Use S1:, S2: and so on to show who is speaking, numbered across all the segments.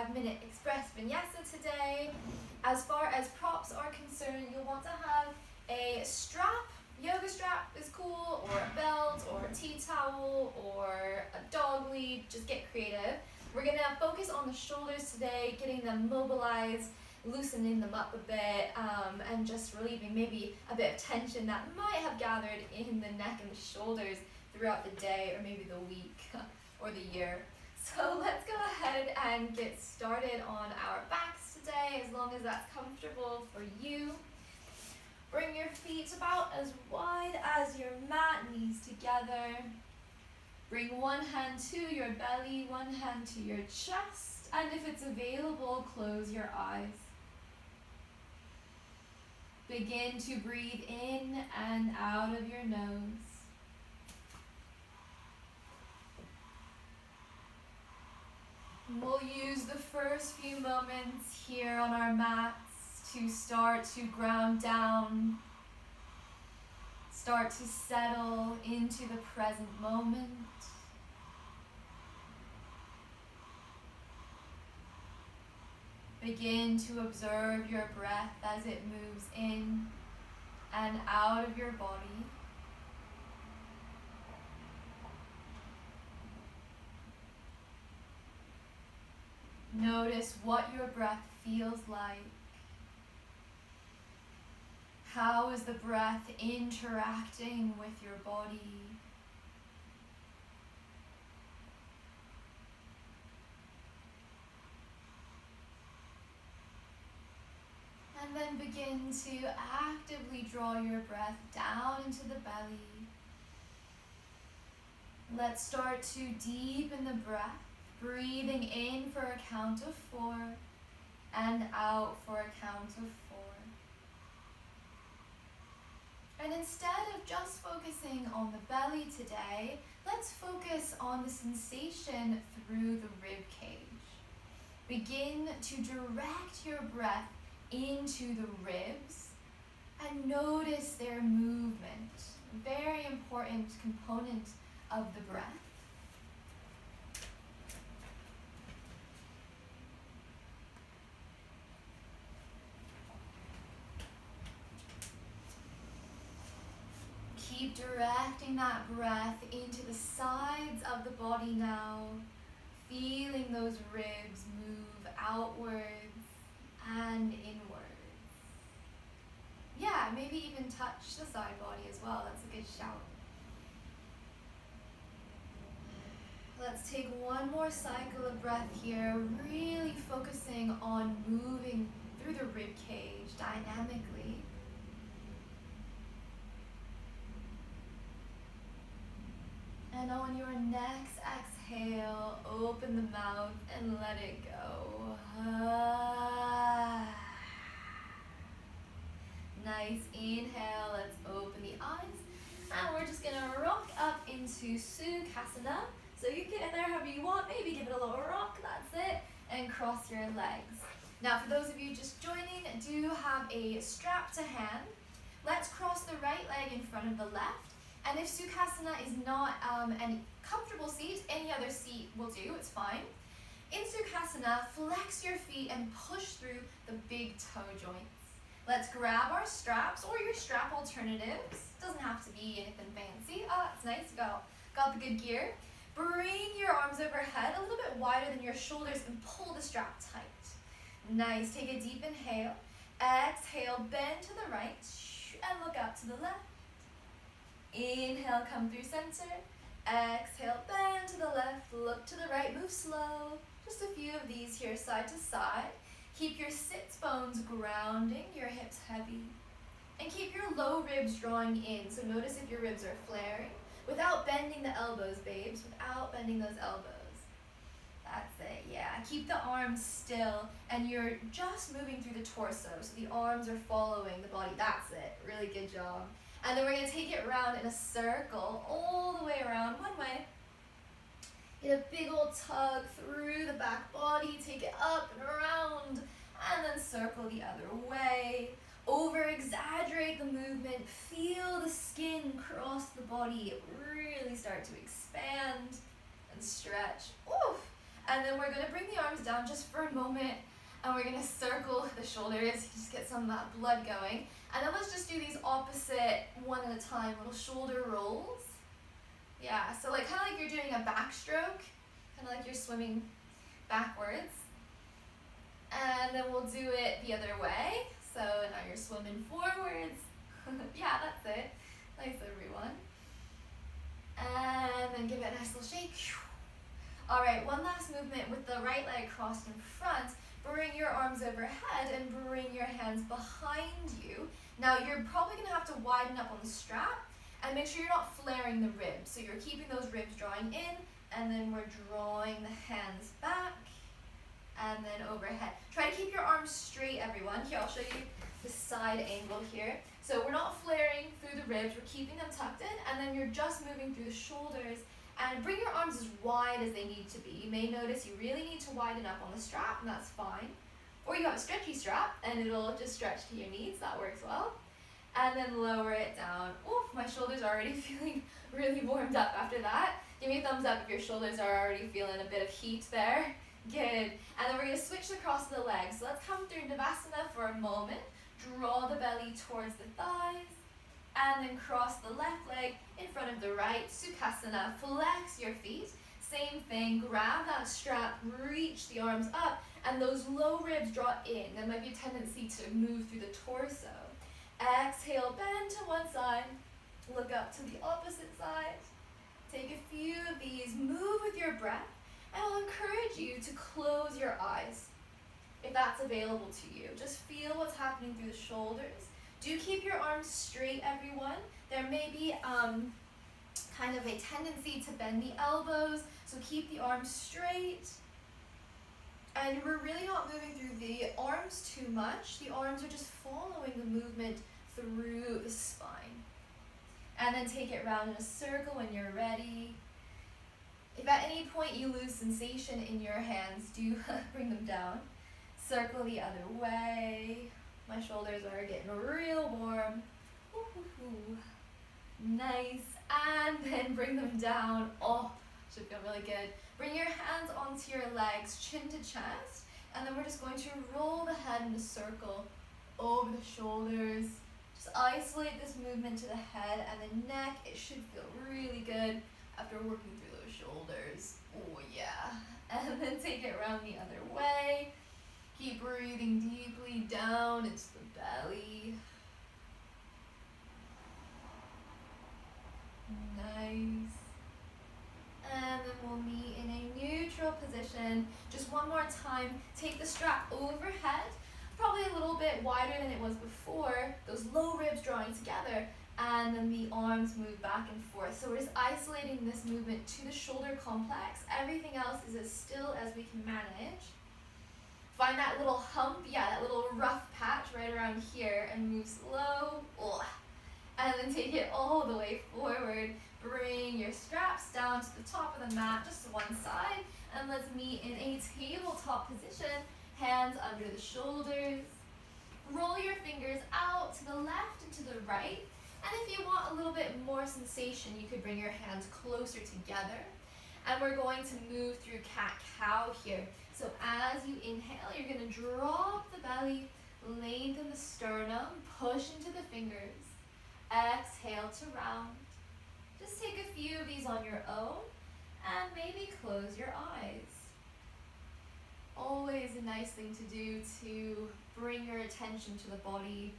S1: 5-minute express vinyasa today. As far as props are concerned, you'll want to have a strap. Yoga strap is cool, or a belt, or a tea towel, or a dog lead. Just get creative. We're gonna focus on the shoulders today, getting them mobilized, loosening them up a bit, and just relieving maybe a bit of tension that might have gathered in the neck and the shoulders throughout the day, or maybe the week, or the year. So let's go ahead and get started on our backs today, as long as that's comfortable for you. Bring your feet about as wide as your mat, knees together. Bring one hand to your belly, one hand to your chest, and if it's available, close your eyes. Begin to breathe in and out of your nose. We'll use the first few moments here on our mats to start to ground down, start to settle into the present moment. Begin to observe your breath as it moves in and out of your body. Notice what your breath feels like. How is the breath interacting with your body? And then begin to actively draw your breath down into the belly. Let's start to deepen the breath, breathing in for a count of 4 and out for a count of 4. And instead of just focusing on the belly today, let's focus on the sensation through the rib cage. Begin to direct your breath into the ribs and notice their movement. A very important component of the breath. Keep directing that breath into the sides of the body now, feeling those ribs move outwards and inwards. Yeah, maybe even touch the side body as well. That's a good shout. Let's take one more cycle of breath here, really focusing on moving through the rib cage dynamically. And on your next exhale, open the mouth and let it go. Nice inhale, let's open the eyes. And we're just gonna rock up into Sukhasana. So you get in there however you want, maybe give it a little rock, that's it. And cross your legs. Now for those of you just joining, do have a strap to hand. Let's cross the right leg in front of the left. And if Sukhasana is not any comfortable seat, any other seat will do, it's fine. In Sukhasana, flex your feet and push through the big toe joints. Let's grab our straps or your strap alternatives. Doesn't have to be anything fancy. Oh, that's nice, got the good gear. Bring your arms overhead a little bit wider than your shoulders and pull the strap tight. Nice, take a deep inhale. Exhale, bend to the right and look up to the left. Inhale, come through center. Exhale, bend to the left, look to the right, move slow. Just a few of these here, side to side. Keep your sits bones grounding, your hips heavy. And keep your low ribs drawing in, so notice if your ribs are flaring. Without bending the elbows, babes, without bending those elbows. That's it, yeah. Keep the arms still, and you're just moving through the torso, so the arms are following the body. That's it, really good job. And then we're gonna take it around in a circle, all the way around, one way. Get a big old tug through the back body, take it up and around, and then circle the other way. Over-exaggerate the movement, feel the skin cross the body, really start to expand and stretch. Oof. And then we're gonna bring the arms down just for a moment, and we're gonna circle the shoulders, just get some of that blood going. And then let's just do these opposite, one at a time, little shoulder rolls. Yeah, so like kind of like you're doing a backstroke, kind of like you're swimming backwards. And then we'll do it the other way. So now you're swimming forwards. Yeah, that's it. Nice, everyone. And then give it a nice little shake. All right, one last movement with the right leg crossed in front. Bring your arms overhead and bring your hands behind you. Now you're probably gonna have to widen up on the strap and make sure you're not flaring the ribs. So you're keeping those ribs drawing in, and then we're drawing the hands back and then overhead. Try to keep your arms straight, everyone. Here, I'll show you the side angle here. So we're not flaring through the ribs, we're keeping them tucked in, and then you're just moving through the shoulders. And bring your arms as wide as they need to be. You may notice you really need to widen up on the strap, and that's fine. Or you have a stretchy strap, and it'll just stretch to your knees. That works well. And then lower it down. Oof, my shoulders are already feeling really warmed up after that. Give me a thumbs up if your shoulders are already feeling a bit of heat there. Good. And then we're going to switch across the legs. So let's come through Navasana for a moment. Draw the belly towards the thighs. And then cross the left leg in front of the right. Sukhasana. Flex your feet. Same thing. Grab that strap. Reach the arms up. And those low ribs draw in. There might be a tendency to move through the torso. Exhale, bend to one side. Look up to the opposite side. Take a few of these. Move with your breath. And I'll encourage you to close your eyes if that's available to you. Just feel what's happening through the shoulders. Do keep your arms straight, everyone. There may be kind of a tendency to bend the elbows, so keep the arms straight. And we're really not moving through the arms too much. The arms are just following the movement through the spine. And then take it round in a circle when you're ready. If at any point you lose sensation in your hands, do bring them down. Circle the other way. My shoulders are getting real warm. Ooh. Nice. And then bring them down. Oh, should feel really good. Bring your hands onto your legs, chin to chest. And then we're just going to roll the head in a circle over the shoulders. Just isolate this movement to the head and the neck. It should feel really good after working through those shoulders. Oh yeah. And then take it around the other way. Keep breathing deeply down into the belly. Nice. And then we'll meet in a neutral position. Just one more time. Take the strap overhead, probably a little bit wider than it was before. Those low ribs drawing together. And then the arms move back and forth. So we're just isolating this movement to the shoulder complex. Everything else is as still as we can manage. Find that little hump, that little rough patch right around here, and move slow. And then take it all the way forward. Bring your straps down to the top of the mat, just to one side. And let's meet in a tabletop position. Hands under the shoulders. Roll your fingers out to the left and to the right. And if you want a little bit more sensation, you could bring your hands closer together. And we're going to move through cat-cow here. So as you inhale, you're going to drop the belly, lengthen the sternum, push into the fingers. Exhale to round. Just take a few of these on your own and maybe close your eyes. Always a nice thing to do to bring your attention to the body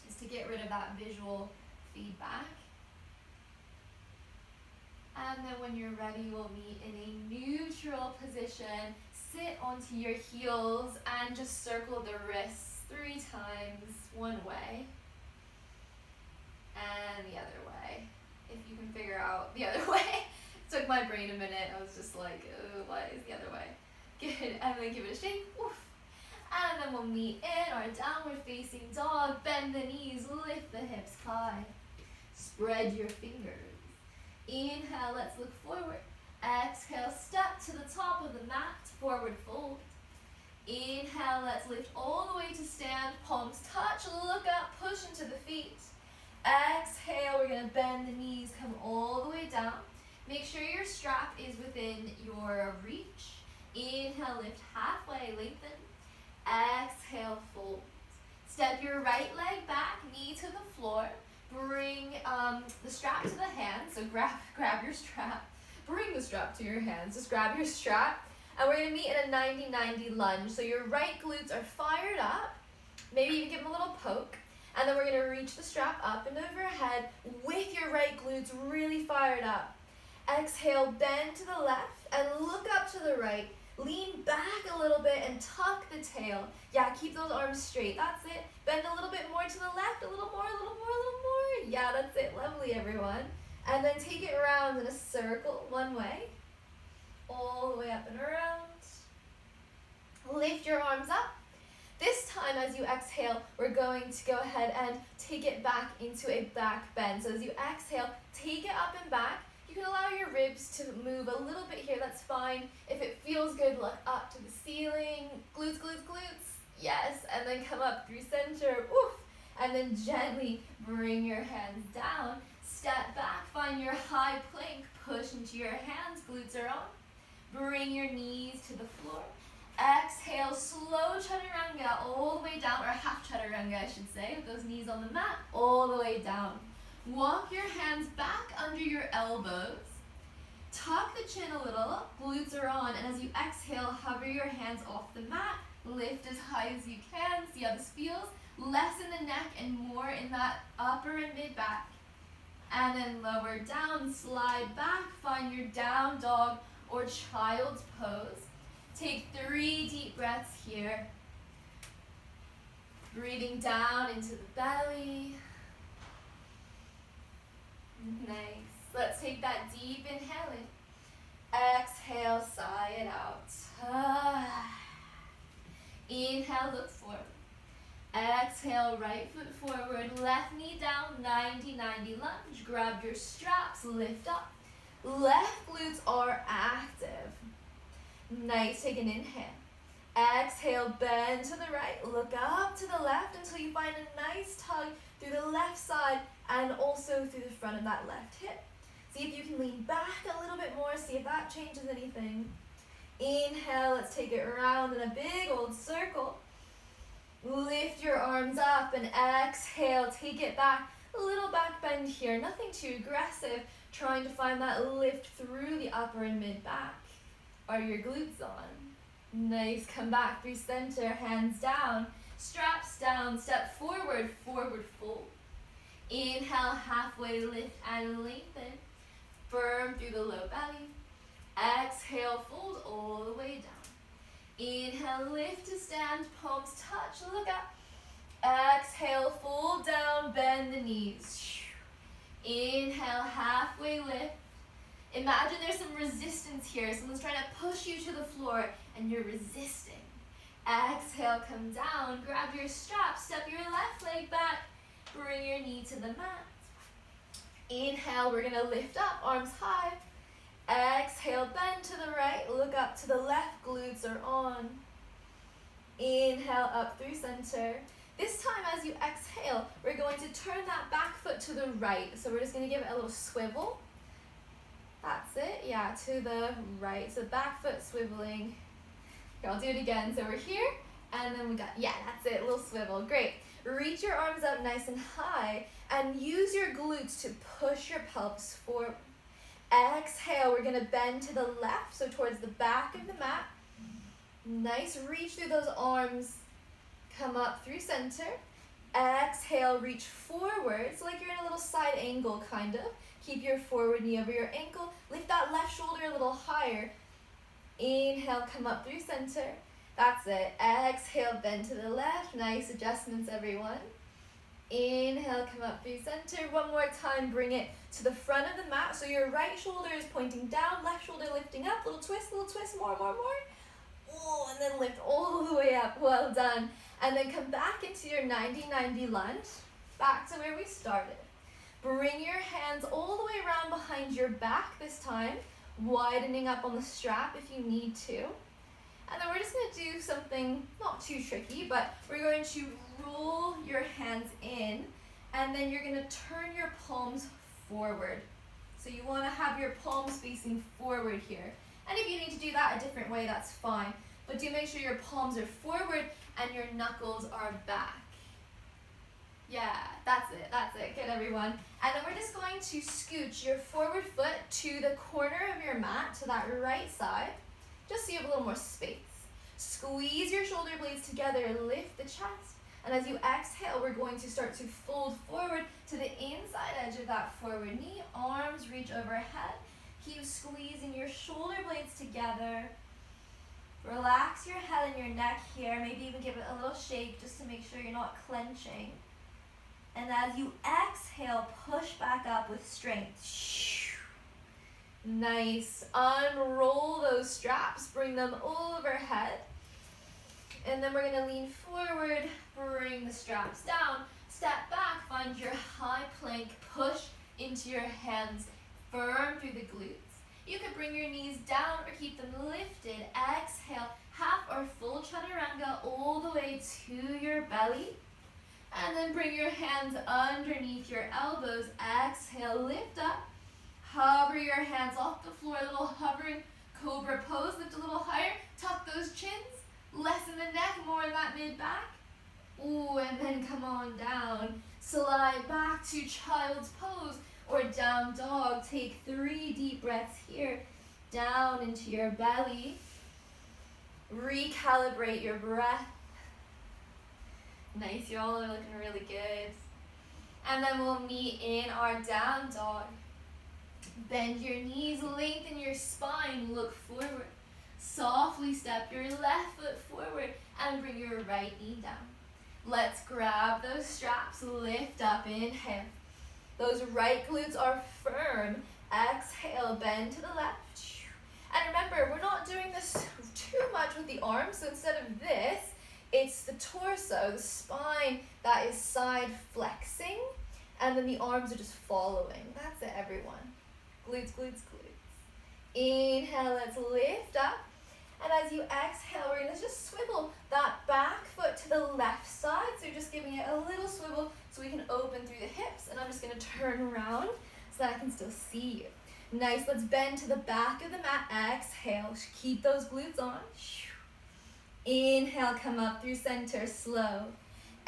S1: is to get rid of that visual feedback. And then when you're ready, we'll meet in a neutral position. Sit onto your heels and just circle the wrists 3 times, one way and the other way. If you can figure out the other way. Took my brain a minute. I was just like, what is the other way? Good. And then give it a shake. Oof. And then we'll meet in our downward facing dog. Bend the knees, lift the hips high. Spread your fingers. Inhale, let's look forward. Exhale, step to the top of the mat, forward fold. Inhale, let's lift all the way to stand. Palms touch, look up, push into the feet. Exhale, we're going to bend the knees, come all the way down. Make sure your strap is within your reach. Inhale, lift halfway, lengthen. Exhale, fold. Step your right leg back, knee to the floor. Bring the strap to the hand, so grab your strap. Bring the strap to your hands, just grab your strap. And we're gonna meet in a 90-90 lunge. So your right glutes are fired up. Maybe even give them a little poke. And then we're gonna reach the strap up and overhead with your right glutes really fired up. Exhale, bend to the left and look up to the right. Lean back a little bit and tuck the tail. Yeah, keep those arms straight. That's it. Bend a little bit more to the left, a little more, a little more, a little more. Yeah, that's it. Lovely, everyone. And then take it around in a circle, one way. All the way up and around. Lift your arms up. This time as you exhale, we're going to go ahead and take it back into a back bend. So as you exhale, take it up and back. You can allow your ribs to move a little bit here, that's fine. If it feels good, look up to the ceiling. Glutes, glutes, glutes. Yes, and then come up through center. Oof. And then gently bring your hands down. Step back, find your high plank. Push into your hands, glutes are on. Bring your knees to the floor. Exhale, slow chaturanga all the way down, or half chaturanga I should say, with those knees on the mat, all the way down. Walk your hands back under your elbows. Tuck the chin a little, glutes are on, and as you exhale, hover your hands off the mat. Lift as high as you can, see how this feels. Less in the neck and more in that upper and mid back. And then lower down, slide back, find your down dog or child's pose. Take 3 deep breaths here. Breathing down into the belly. Nice. Let's take that deep inhale in. Exhale, sigh it out. Inhale, look forward. Exhale, right foot forward, left knee down, 90-90 lunge. Grab your straps, lift up. Left glutes are active. Nice, take an inhale. Exhale, bend to the right, look up to the left until you find a nice tug through the left side and also through the front of that left hip. See if you can lean back a little bit more, see if that changes anything. Inhale, let's take it around in a big old circle. Lift your arms up and exhale, take it back. A little back bend here, nothing too aggressive. Trying to find that lift through the upper and mid back. Are your glutes on? Nice, come back through center, hands down. Straps down, step forward, forward fold. Inhale, halfway lift and lengthen. Firm through the low belly. Exhale, fold all the way down. Inhale, lift to stand, palms touch, look up. Exhale, fold down, bend the knees. Inhale, halfway lift. Imagine there's some resistance here. Someone's trying to push you to the floor and you're resisting. Exhale, come down, grab your strap, step your left leg back, bring your knee to the mat. Inhale, we're gonna lift up, arms high. Exhale, bend to the right, look up to the left, glutes are on. Inhale, up through center. This time as you exhale, we're going to turn that back foot to the right. So we're just gonna give it a little swivel. That's it, yeah, to the right. So back foot swiveling. Here, I'll do it again. So we're here, and then we got, yeah, that's it, a little swivel, great. Reach your arms up nice and high, and use your glutes to push your pelvis forward. Exhale, we're gonna bend to the left, so towards the back of the mat. Nice, reach through those arms, come up through center. Exhale, reach forward, so like you're in a little side angle, kind of. Keep your forward knee over your ankle. Lift that left shoulder a little higher. Inhale, come up through center. That's it. Exhale, bend to the left. Nice adjustments, everyone. Inhale, come up through center. One more time, bring it to the front of the mat. So your right shoulder is pointing down, left shoulder lifting up. Little twist, more. Oh, and then lift all the way up. Well done. And then come back into your 90-90 lunge. Back to where we started. Bring your hands all the way around behind your back this time, widening up on the strap if you need to. And then we're just going to do something not too tricky, but we're going to roll your hands in, and then you're going to turn your palms forward. So you want to have your palms facing forward here. And if you need to do that a different way, that's fine. But do make sure your palms are forward and your knuckles are back. Yeah, that's it, good everyone. And then we're just going to scooch your forward foot to the corner of your mat, to that right side, just so you have a little more space. Squeeze your shoulder blades together and lift the chest. And as you exhale, we're going to start to fold forward to the inside edge of that forward knee. Arms reach overhead. Keep squeezing your shoulder blades together. Relax your head and your neck here. Maybe even give it a little shake just to make sure you're not clenching. And as you exhale, push back up with strength. Nice. Unroll those straps. Bring them overhead. And then we're going to lean forward. Bring the straps down. Step back. Find your high plank. Push into your hands. Firm through the glutes. You could bring your knees down or keep them lifted. Exhale. Half or full chaturanga all the way to your belly. And then bring your hands underneath your elbows. Exhale, lift up. Hover your hands off the floor. A little hovering cobra pose. Lift a little higher. Tuck those chins. Lessen the neck, more in that mid-back. Ooh, and then come on down. Slide back to child's pose or down dog. Take 3 deep breaths here. Down into your belly. Recalibrate your breath. Nice, you all are looking really good. And then we'll meet in our down dog. Bend your knees, lengthen your spine, look forward. Softly step your left foot forward and bring your right knee down. Let's grab those straps, lift up, inhale. Those right glutes are firm. Exhale, bend to the left. And remember, we're not doing this too much with the arms, so instead of this, it's the torso, the spine that is side flexing, and then the arms are just following. That's it, everyone. Glutes, glutes, glutes. Inhale, let's lift up. And as you exhale, we're going to just swivel that back foot to the left side. So you're just giving it a little swivel so we can open through the hips. And I'm just going to turn around so that I can still see you. Nice, let's bend to the back of the mat. Exhale, keep those glutes on. Inhale, come up through center, slow.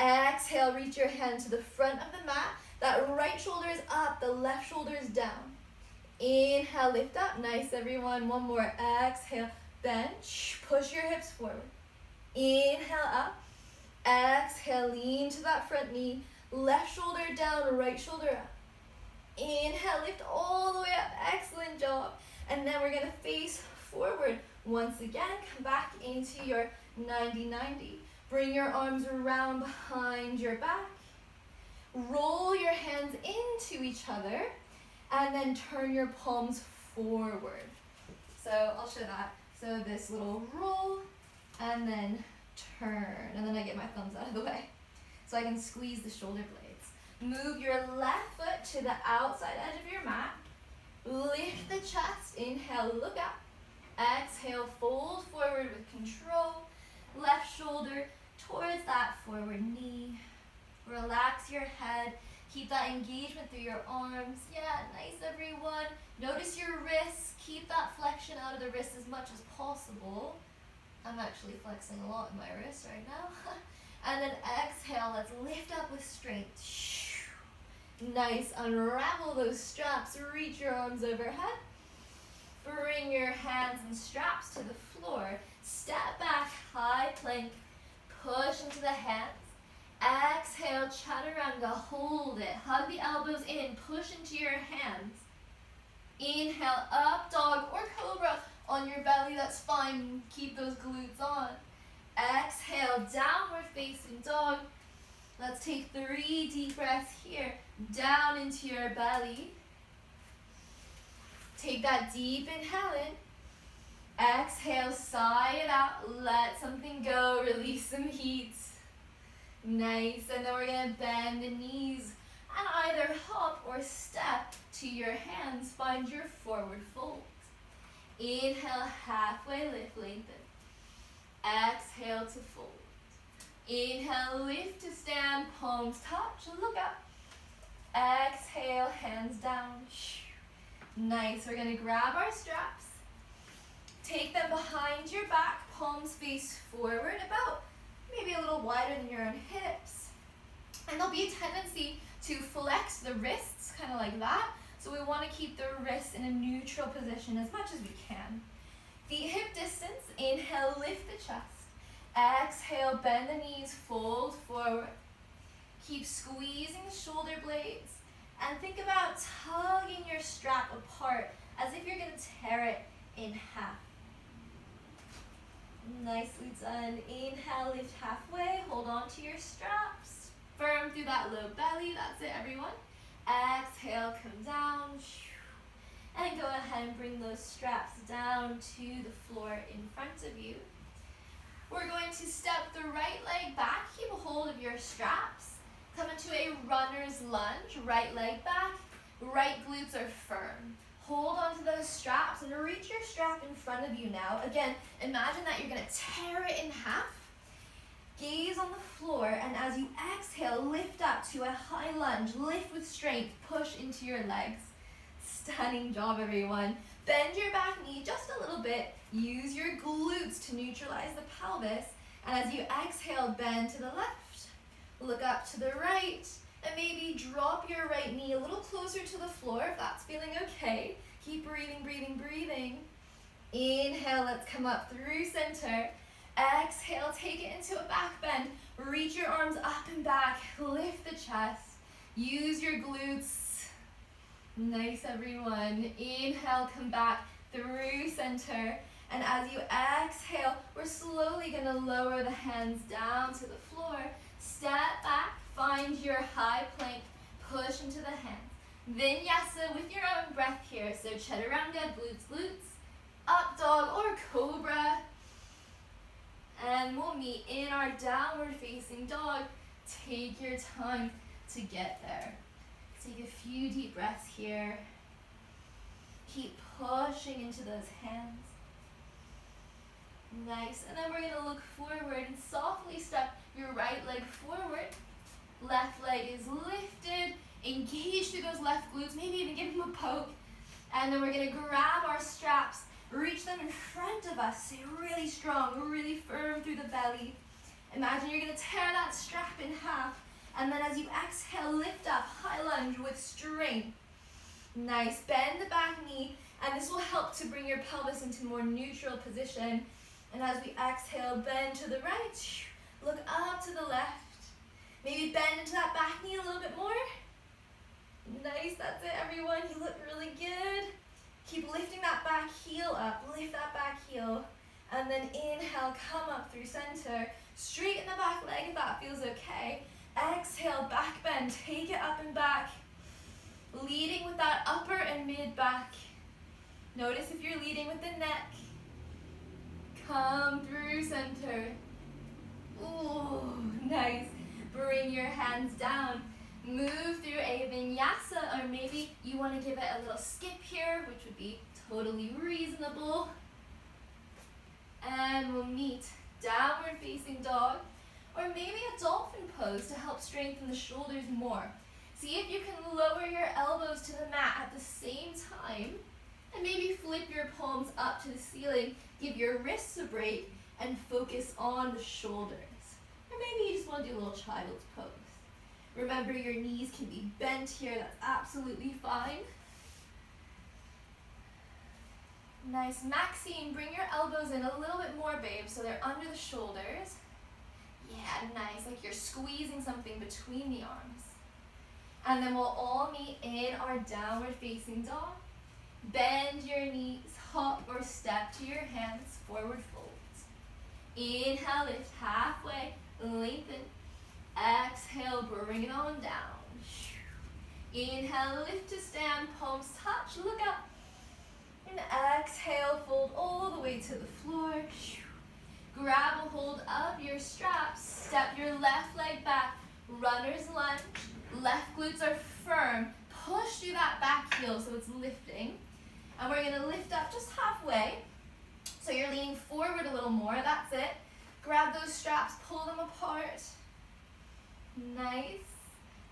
S1: Exhale, reach your hand to the front of the mat. That right shoulder is up, the left shoulder is down. Inhale, lift up. Nice, everyone. One more. Exhale, bend. Push your hips forward. Inhale, up. Exhale, lean to that front knee. Left shoulder down, right shoulder up. Inhale, lift all the way up. Excellent job. And then we're going to face forward. Once again, come back into your 90-90. Bring your arms around behind your back. Roll your hands into each other. And then turn your palms forward. So I'll show that. So this little roll and then turn. And then I get my thumbs out of the way. So I can squeeze the shoulder blades. Move your left foot to the outside edge of your mat. Lift the chest. Inhale, look up. Exhale, fold forward with control. Left shoulder towards that forward knee. Relax your head. Keep that engagement through your arms. Yeah, nice, everyone. Notice your wrists. Keep that flexion out of the wrist as much as possible. I'm actually flexing a lot in my wrist right now. And then exhale, let's lift up with strength. Nice, unravel those straps. Reach your arms overhead. Bring your hands and straps to the floor. Step back, high plank. Push into the hands. Exhale, chaturanga, hold it. Hug the elbows in, push into your hands. Inhale, up dog or cobra. On your belly, that's fine. Keep those glutes on. Exhale, downward facing dog. Let's take 3 deep breaths here. Down into your belly. Take that deep inhale in. Exhale, sigh it out. Let something go. Release some heat. Nice. And then we're going to bend the knees and either hop or step to your hands. Find your forward fold. Inhale, halfway lift, lengthen. Exhale to fold. Inhale, lift to stand, palms touch, look up. Exhale, hands down. Nice. We're going to grab our straps. Take them behind your back, palms face forward, about maybe a little wider than your own hips. And there'll be a tendency to flex the wrists, kind of like that. So we want to keep the wrists in a neutral position as much as we can. Feet hip distance, inhale, lift the chest. Exhale, bend the knees, fold forward. Keep squeezing the shoulder blades. And think about tugging your strap apart as if you're going to tear it in half. Nicely done. Inhale, lift halfway. Hold on to your straps. Firm through that low belly. That's it, everyone. Exhale, come down. And go ahead and bring those straps down to the floor in front of you. We're going to step the right leg back. Keep a hold of your straps. Come into a runner's lunge. Right leg back. Right glutes are firm. Hold onto those straps and reach your strap in front of you now. Again, imagine that you're going to tear it in half. Gaze on the floor, and as you exhale, lift up to a high lunge. Lift with strength. Push into your legs. Stunning job, everyone. Bend your back knee just a little bit. Use your glutes to neutralize the pelvis. And as you exhale, bend to the left. Look up to the right. And maybe drop your right knee a little closer to the floor if that's feeling okay. Keep breathing, breathing, breathing. Inhale, let's come up through center. Exhale, take it into a back bend. Reach your arms up and back. Lift the chest. Use your glutes. Nice, everyone. Inhale, come back through center. And as you exhale, we're slowly going to lower the hands down to the floor. Step back, find your high plank, push into the hands. Vinyasa with your own breath here. So chaturanga, glutes, glutes, up dog or cobra. And we'll meet in our downward facing dog. Take your time to get there. Take a few deep breaths here. Keep pushing into those hands. Nice. And then we're going to look forward and softly step your right leg forward. Left leg is lifted. Engage through those left glutes. Maybe even give them a poke. And then we're going to grab our straps. Reach them in front of us. Stay really strong, really firm through the belly. Imagine you're going to tear that strap in half. And then as you exhale, lift up, high lunge with strength. Nice. Bend the back knee. And this will help to bring your pelvis into a more neutral position. And as we exhale, bend to the right. Look up to the left. Maybe bend into that back knee a little bit more. Nice. That's it, everyone. You look really good. Keep lifting that back heel up. Lift that back heel. And then inhale, come up through center. Straighten the back leg if that feels okay. Exhale, back bend. Take it up and back. Leading with that upper and mid back. Notice if you're leading with the neck. Come through center. Ooh, nice. Bring your hands down. Move through a vinyasa, or maybe you want to give it a little skip here, which would be totally reasonable. And we'll meet downward facing dog, or maybe a dolphin pose to help strengthen the shoulders more. See if you can lower your elbows to the mat at the same time, and maybe flip your palms up to the ceiling. Give your wrists a break and focus on the shoulders. Or maybe you just want to do a little child's pose. Remember, your knees can be bent here. That's absolutely fine. Nice. Maxine, bring your elbows in a little bit more, babe, so they're under the shoulders. Yeah, nice. Like you're squeezing something between the arms. And then we'll all meet in our downward facing dog. Bend your knees, hop or step to your hands, forward folds. Inhale, lift halfway, lengthen. Exhale, bring it on down. Inhale, lift to stand, palms touch, look up. And exhale, fold all the way to the floor. Grab a hold of your straps, step your left leg back, runner's lunge. Left glutes are firm. Push through that back heel so it's lifting. And we're going to lift up just halfway. So you're leaning forward a little more, that's it. Grab those straps, pull them apart. Nice.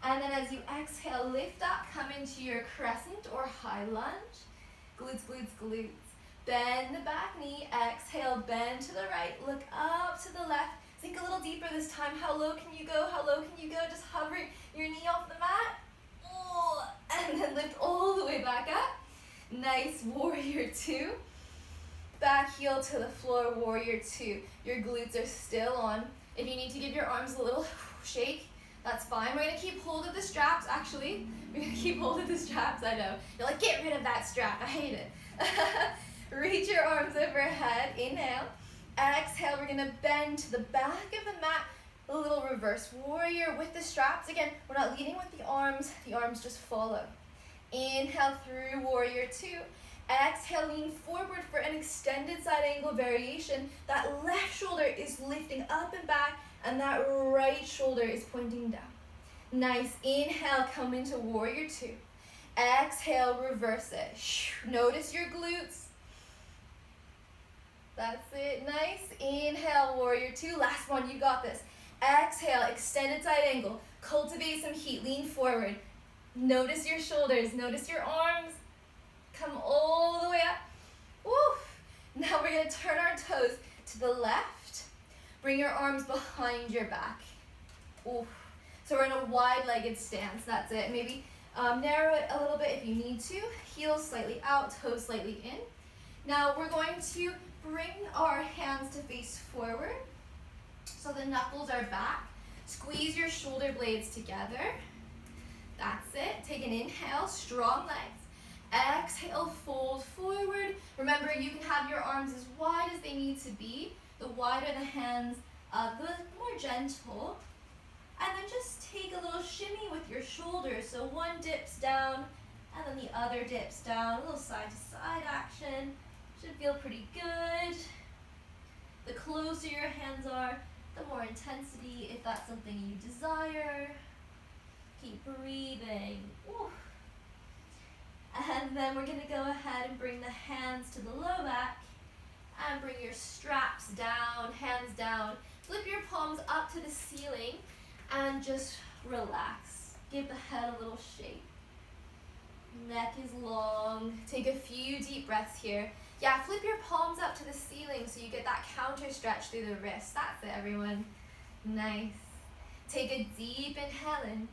S1: And then as you exhale, lift up, come into your crescent or high lunge. Glutes, glutes, glutes. bend the back knee, exhale, bend to the right, look up to the left, sink a little deeper this time. How low can you go? How low can you go? Just hovering your knee off the mat. Oh, and then lift all the way back up. Nice, warrior two. Back heel to the floor, warrior two. Your glutes are still on. If you need to give your arms a little shake, that's fine. We're gonna keep hold of the straps, actually. We're gonna keep hold of the straps, I know. You're like, get rid of that strap, I hate it. Reach your arms overhead, inhale. Exhale, we're gonna bend to the back of the mat, a little reverse warrior with the straps. Again, we're not leading with the arms just follow. Inhale through warrior two. Exhale, lean forward for an extended side angle variation. That left shoulder is lifting up and back, and that right shoulder is pointing down. Nice, inhale, come into warrior two. Exhale, reverse it. Notice your glutes. That's it, nice. Inhale, warrior two. Last one, you got this. Exhale, extended side angle. Cultivate some heat, lean forward. Notice your shoulders, notice your arms. Come all the way up. Woo. Now we're gonna turn our toes to the left. Bring your arms behind your back. Ooh. So we're in a wide-legged stance, that's it. Maybe narrow it a little bit if you need to. Heels slightly out, toes slightly in. Now we're going to bring our hands to face forward. So the knuckles are back. Squeeze your shoulder blades together. That's it. Take an inhale, strong legs. Exhale, fold forward. Remember, you can have your arms as wide as they need to be. The wider the hands, the more gentle. And then just take a little shimmy with your shoulders. So one dips down, and then the other dips down. A little side-to-side action. Should feel pretty good. The closer your hands are, the more intensity, if that's something you desire. Keep breathing. Ooh. And then we're going to go ahead and bring the hands to the low back and bring your straps down, hands down. Flip your palms up to the ceiling and just relax. Give the head a little shake. Neck is long. Take a few deep breaths here. Yeah, flip your palms up to the ceiling so you get that counter stretch through the wrists. That's it, everyone. Nice. Take a deep inhale in.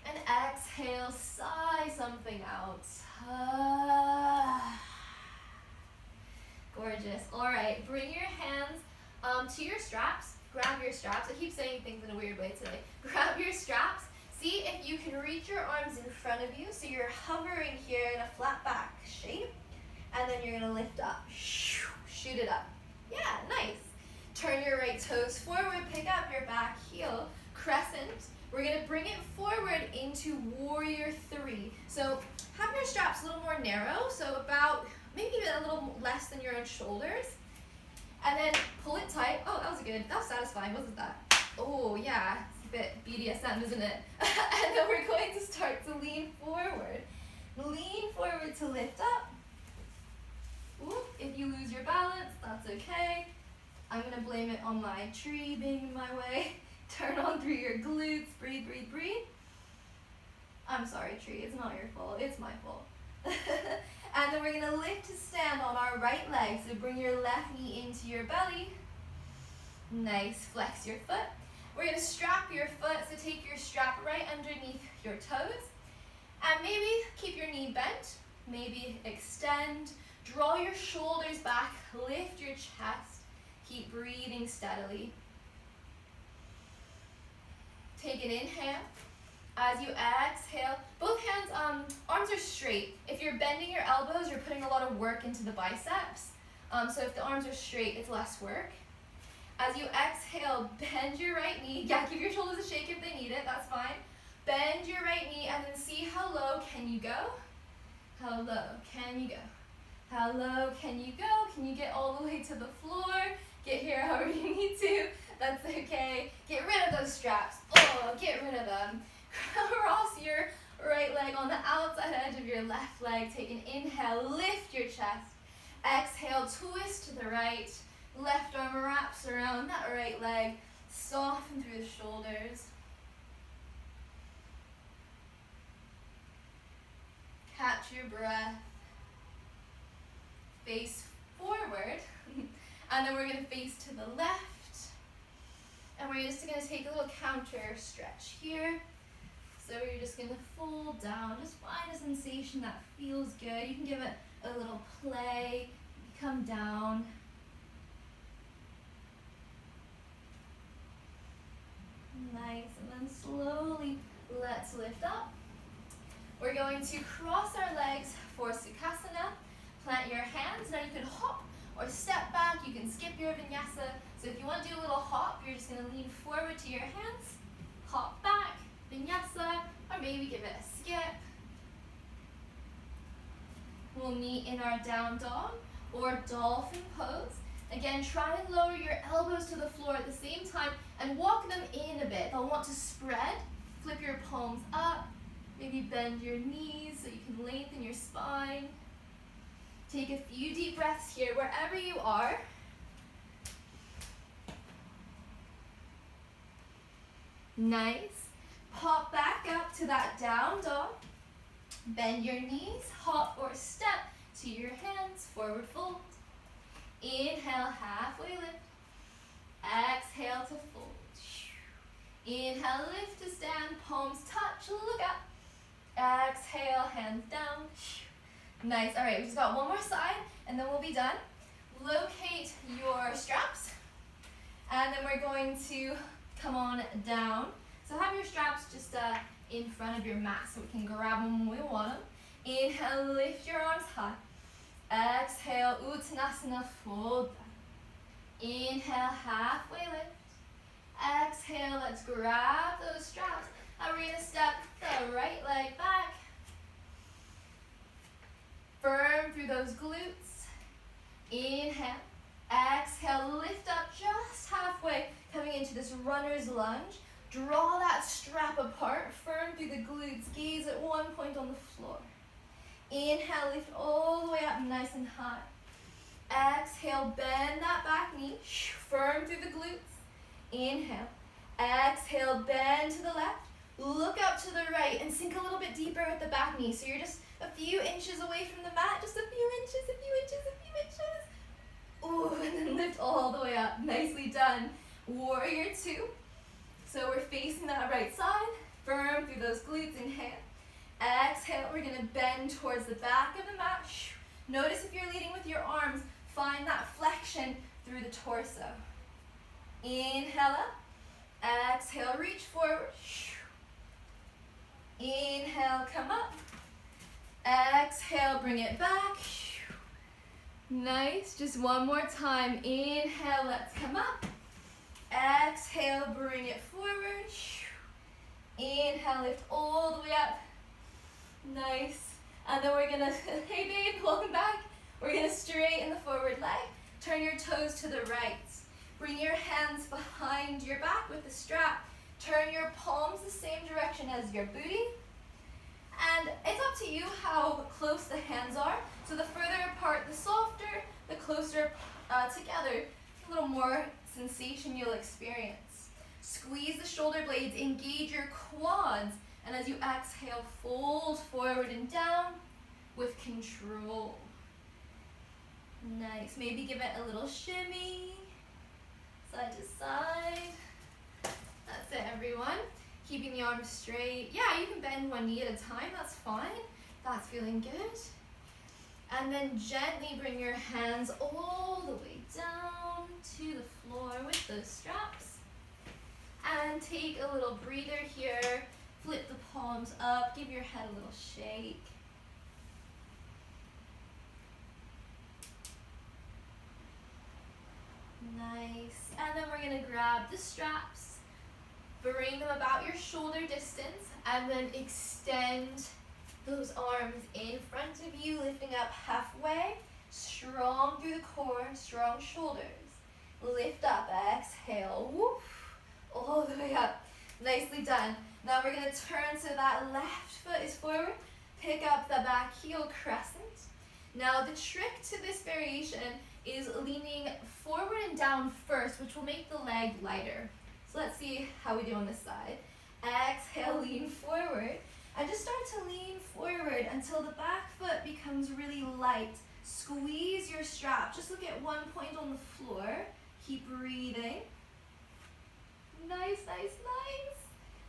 S1: And exhale, sigh something out. Gorgeous. All right, bring your hands to your straps. Grab your straps. I keep saying things in a weird way today. Grab your straps. See if you can reach your arms in front of you. So you're hovering here in a flat back shape. And then you're going to lift up. Shoot it up. Yeah, nice. Turn your right toes forward. Pick up your back heel. Crescent. We're going to bring it forward into warrior three. So have your straps a little more narrow, so about maybe a little less than your own shoulders. And then pull it tight. Oh, that was good. That was satisfying, wasn't that? Oh, yeah. It's a bit BDSM, isn't it? And then we're going to start to lean forward. Lean forward to lift up. Ooh, if you lose your balance, that's okay. I'm going to blame it on my tree being in my way. Turn on through your glutes. Breathe, breathe, breathe. I'm sorry, tree. It's not your fault. It's my fault. And then we're going to lift to stand on our right leg. So bring your left knee into your belly. Nice. Flex your foot. We're going to strap your foot. So take your strap right underneath your toes. And maybe keep your knee bent. Maybe extend. Draw your shoulders back. Lift your chest. Keep breathing steadily. Take an inhale. As you exhale, both hands, arms are straight. If you're bending your elbows, you're putting a lot of work into the biceps. So if the arms are straight, it's less work. As you exhale, bend your right knee. Yeah, give your shoulders a shake if they need it, that's fine. Bend your right knee and then see how low can you go? How low can you go? How low can you go? Can you get all the way to the floor? Get here however you need to. That's okay. Get rid of those straps. Oh, get rid of them. Cross your right leg on the outside edge of your left leg. Take an inhale, lift your chest. Exhale, twist to the right. Left arm wraps around that right leg. Soften through the shoulders. Catch your breath. Face And then we're gonna face to the left. And we're just gonna take a little counter stretch here. So you're just gonna fold down, just find a sensation that feels good. You can give it a little play, come down. Nice, and then slowly let's lift up. We're going to cross our legs for Sukhasana. Plant your hands. Now you can hop or step back. You can skip your vinyasa. So if you want to do a little hop, you're just going to lean forward to your hands, hop back, vinyasa, or maybe give it a skip. We'll meet in our down dog or dolphin pose. Again, try and lower your elbows to the floor at the same time and walk them in a bit. They'll want to spread. Flip your palms up. Maybe bend your knees so you can lengthen your spine. Take a few deep breaths here, wherever you are. Nice. Pop back up to that down dog. Bend your knees, hop or step to your hands, forward fold. Inhale, halfway lift. Exhale to fold. Inhale, lift to stand, palms touch, look up. Exhale, hands down. Nice. All right, we just got one more side, and then we'll be done. Locate your straps, and then we're going to come on down. So have your straps just in front of your mat so we can grab them when we want them. Inhale, lift your arms high. Exhale, Uttanasana, fold down. Inhale, halfway lift. Exhale, let's grab those straps. And we're going to step the right leg back. Firm through those glutes. Inhale. Exhale, lift up just halfway, coming into this runner's lunge. Draw that strap apart, firm through the glutes. Gaze at one point on the floor. Inhale, lift all the way up, nice and high. Exhale, bend that back knee, firm through the glutes. Inhale. Exhale, bend to the left. Look up to the right and sink a little bit deeper with the back knee. So you're just a few inches away from the mat, just a few inches, a few inches, a few inches. Ooh, and then lift all the way up. Nicely done. Warrior two. So we're facing that right side, firm through those glutes. Inhale. Exhale, we're gonna bend towards the back of the mat. Notice if you're leading with your arms, find that flexion through the torso. Inhale up. Exhale, reach forward. Inhale, come up. Exhale, bring it back. Nice, just one more time. Inhale, let's come up. Exhale, bring it forward. Inhale, lift all the way up. Nice. And then we're gonna, hey babe, welcome back. We're gonna straighten the forward leg. Turn your toes to the right. Bring your hands behind your back with the strap. Turn your palms the same direction as your booty. And it's up to you how close the hands are. So the further apart, the softer, the closer together, a little more sensation you'll experience. Squeeze the shoulder blades, engage your quads, and as you exhale, fold forward and down with control. Nice. Maybe give it a little shimmy, side to side. That's it, everyone. Keeping the arms straight. Yeah, you can bend one knee at a time, that's fine. That's feeling good. And then gently bring your hands all the way down to the floor with those straps. And take a little breather here. Flip the palms up, give your head a little shake. Nice. And then we're gonna grab the straps, bring them about your shoulder distance, and then extend those arms in front of you, lifting up halfway, strong through the core, strong shoulders. Lift up, exhale, woof, all the way up. Nicely done. Now we're gonna turn so that left foot is forward, pick up the back heel crescent. Now the trick to this variation is leaning forward and down first, which will make the leg lighter. So let's see how we do on this side. Exhale, lean forward, and just start to lean forward until the back foot becomes really light. Squeeze your strap. Just look at one point on the floor. Keep breathing. Nice, nice, nice.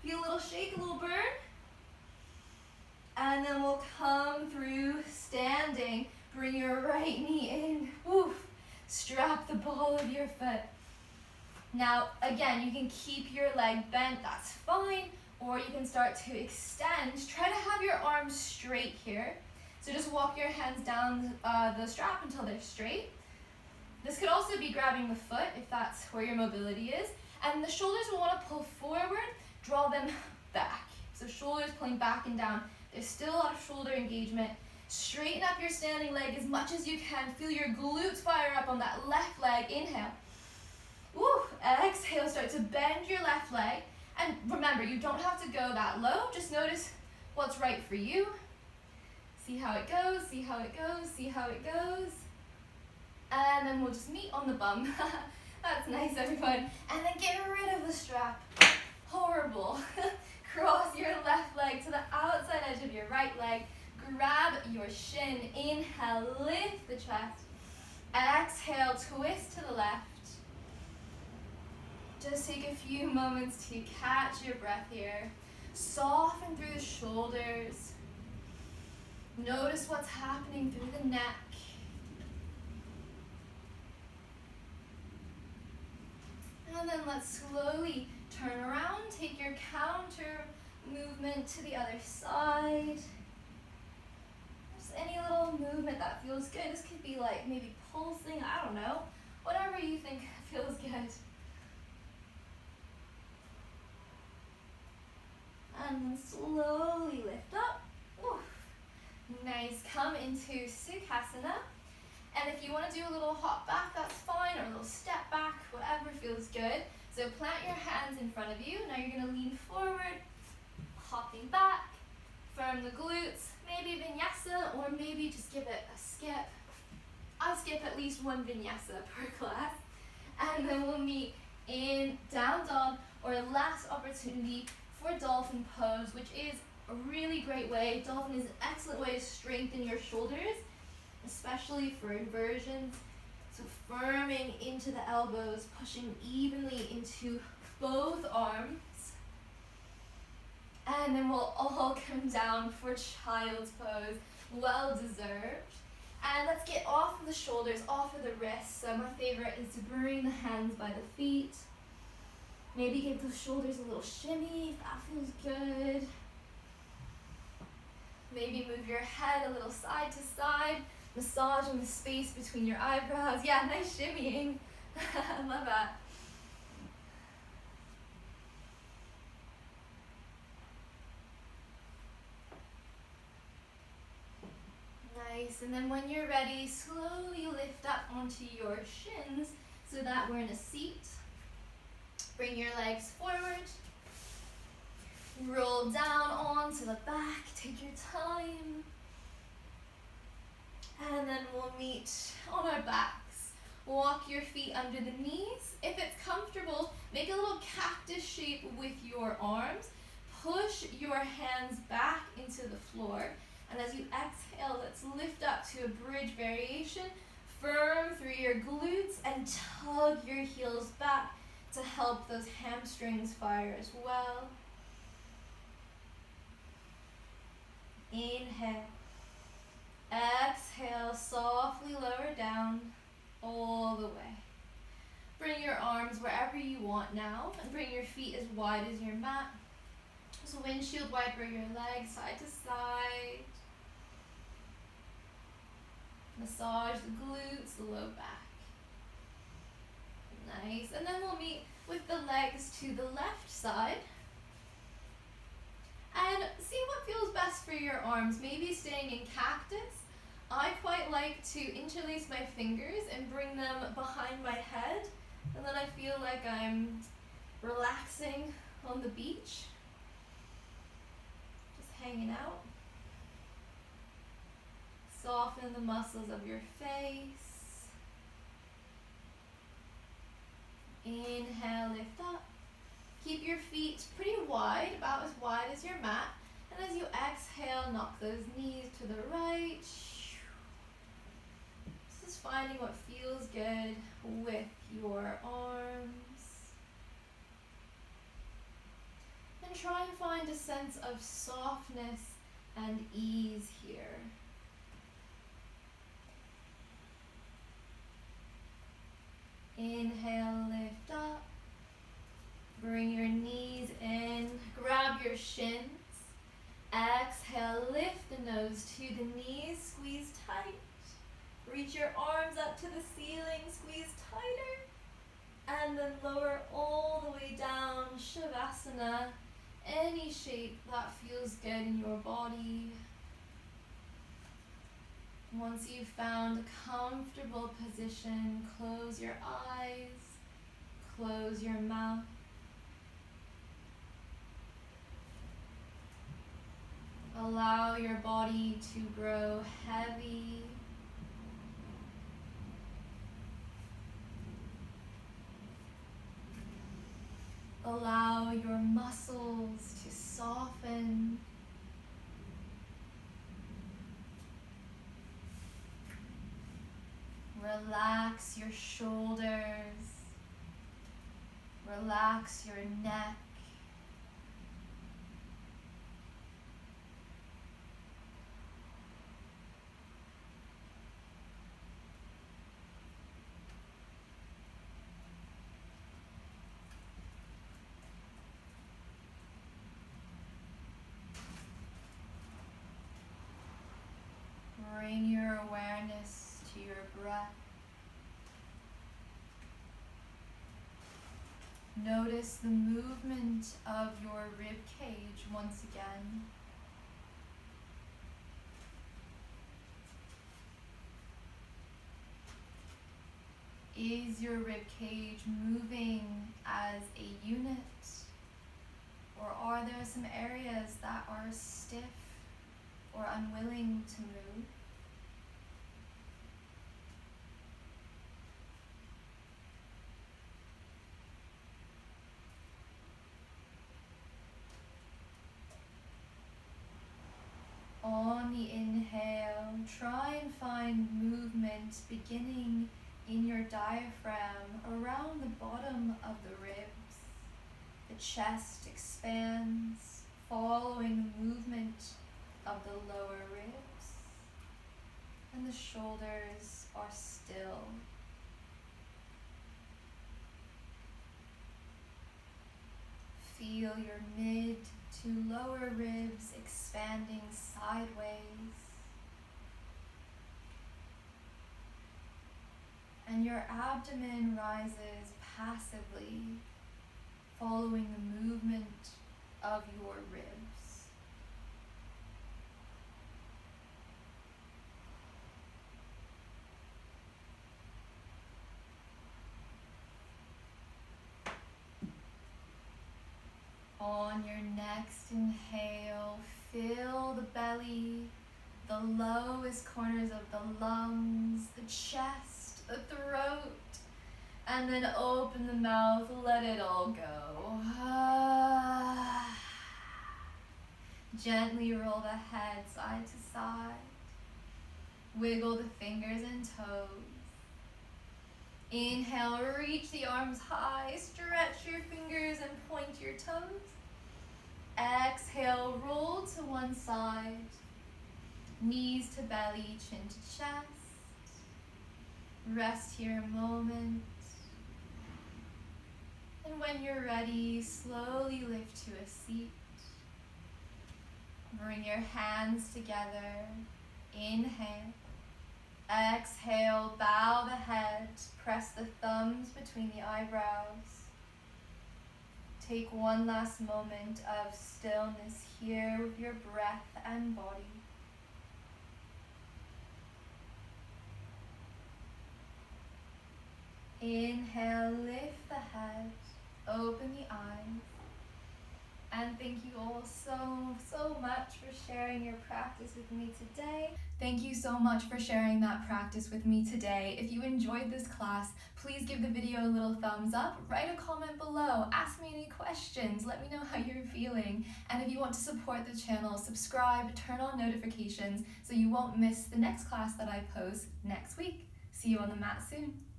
S1: Feel a little shake, a little burn. And then we'll come through standing. Bring your right knee in. Woof. Strap the ball of your foot. Now, again, you can keep your leg bent, that's fine, or you can start to extend. Try to have your arms straight here. So just walk your hands down the strap until they're straight. This could also be grabbing the foot if that's where your mobility is. And the shoulders will want to pull forward, draw them back. So shoulders pulling back and down. There's still a lot of shoulder engagement. Straighten up your standing leg as much as you can. Feel your glutes fire up on that left leg. Inhale. Woo. Exhale, start to bend your left leg. And remember, you don't have to go that low. Just notice what's right for you. See how it goes, see how it goes, see how it goes. And then we'll just meet on the bum. That's nice, everyone. And then get rid of the strap. Horrible. Cross your left leg to the outside edge of your right leg. Grab your shin. Inhale, lift the chest. Exhale, twist to the left. Just take a few moments to catch your breath here. Soften through the shoulders. Notice what's happening through the neck. And then let's slowly turn around. Take your counter movement to the other side. Just any little movement that feels good. This could be like maybe pulsing, I don't know. Whatever you think feels good. And then slowly lift up. Oof. Nice. Come into Sukhasana. And if you want to do a little hop back, that's fine, or a little step back, whatever feels good. So plant your hands in front of you. Now you're going to lean forward, hopping back, firm the glutes, maybe vinyasa, or maybe just give it a skip. I skip at least one vinyasa per class. And then we'll meet in down dog, or last opportunity for dolphin pose, which is a really great way. Dolphin is an excellent way to strengthen your shoulders, especially for inversions. So firming into the elbows, pushing evenly into both arms. And then we'll all come down for child's pose. Well deserved. And let's get off of the shoulders, off of the wrists. So my favorite is to bring the hands by the feet. Maybe give the shoulders a little shimmy if that feels good. Maybe move your head a little side to side. Massage on the space between your eyebrows. Yeah, nice shimmying. I love that. Nice. And then when you're ready, slowly lift up onto your shins so that we're in a seat. Bring your legs forward. Roll down onto the back. Take your time. And then we'll meet on our backs. Walk your feet under the knees. If it's comfortable, make a little cactus shape with your arms. Push your hands back into the floor. And as you exhale, let's lift up to a bridge variation. Firm through your glutes and tug your heels back to help those hamstrings fire as well. Inhale. Exhale, softly lower down all the way. Bring your arms wherever you want now, and bring your feet as wide as your mat. Just windshield wiper your legs side to side. Massage the glutes, the low back. Nice. And then we'll meet with the legs to the left side. And see what feels best for your arms. Maybe staying in cactus. I quite like to interlace my fingers and bring them behind my head. And then I feel like I'm relaxing on the beach. Just hanging out. Soften the muscles of your face. Inhale, lift up. Keep your feet pretty wide, about as wide as your mat. And as you exhale, knock those knees to the right. finding what feels good with your arms. And try and find a sense of softness and ease here. Inhale, lift up. Bring your knees in, grab your shins. Exhale, lift the nose to the knees, squeeze tight. Reach your arms up to the ceiling, squeeze tighter. And then lower all the way down, Shavasana. Any shape that feels good in your body. Once you've found a comfortable position, close your eyes, close your mouth. Allow your body to grow heavy. Allow your muscles to soften. Relax your shoulders. Relax your neck. Bring your awareness to your breath. Notice the movement of your rib cage once again. Is your rib cage moving as a unit? Or are there some areas that are stiff or unwilling to move? On the inhale, try and find movement beginning in your diaphragm around the bottom of the ribs. The chest expands, following the movement of the lower ribs, and the shoulders are still. Feel your mid to lower ribs expanding sideways, and your abdomen rises passively, following the movement of your ribs. On your next inhale, fill the belly, the lowest corners of the lungs, the chest, the throat, and then open the mouth, let it all go. Gently roll the head side to side. Wiggle the fingers and toes. Inhale, reach the arms high, stretch your fingers and point your toes. Exhale, roll to one side, knees to belly, chin to chest. Rest here a moment. And when you're ready, slowly lift to a seat. Bring your hands together. Inhale. Exhale, bow the head, press the thumbs between the eyebrows. Take one last moment of stillness here with your breath and body. Inhale, lift the head, open the eyes. And thank you all so much for sharing your practice with me today. Thank you so much for sharing that practice with me today. If you enjoyed this class, please give the video a little thumbs up, write a comment below, ask me any questions, let me know how you're feeling. And if you want to support the channel, subscribe, turn on notifications so you won't miss the next class that I post next week. See you on the mat soon.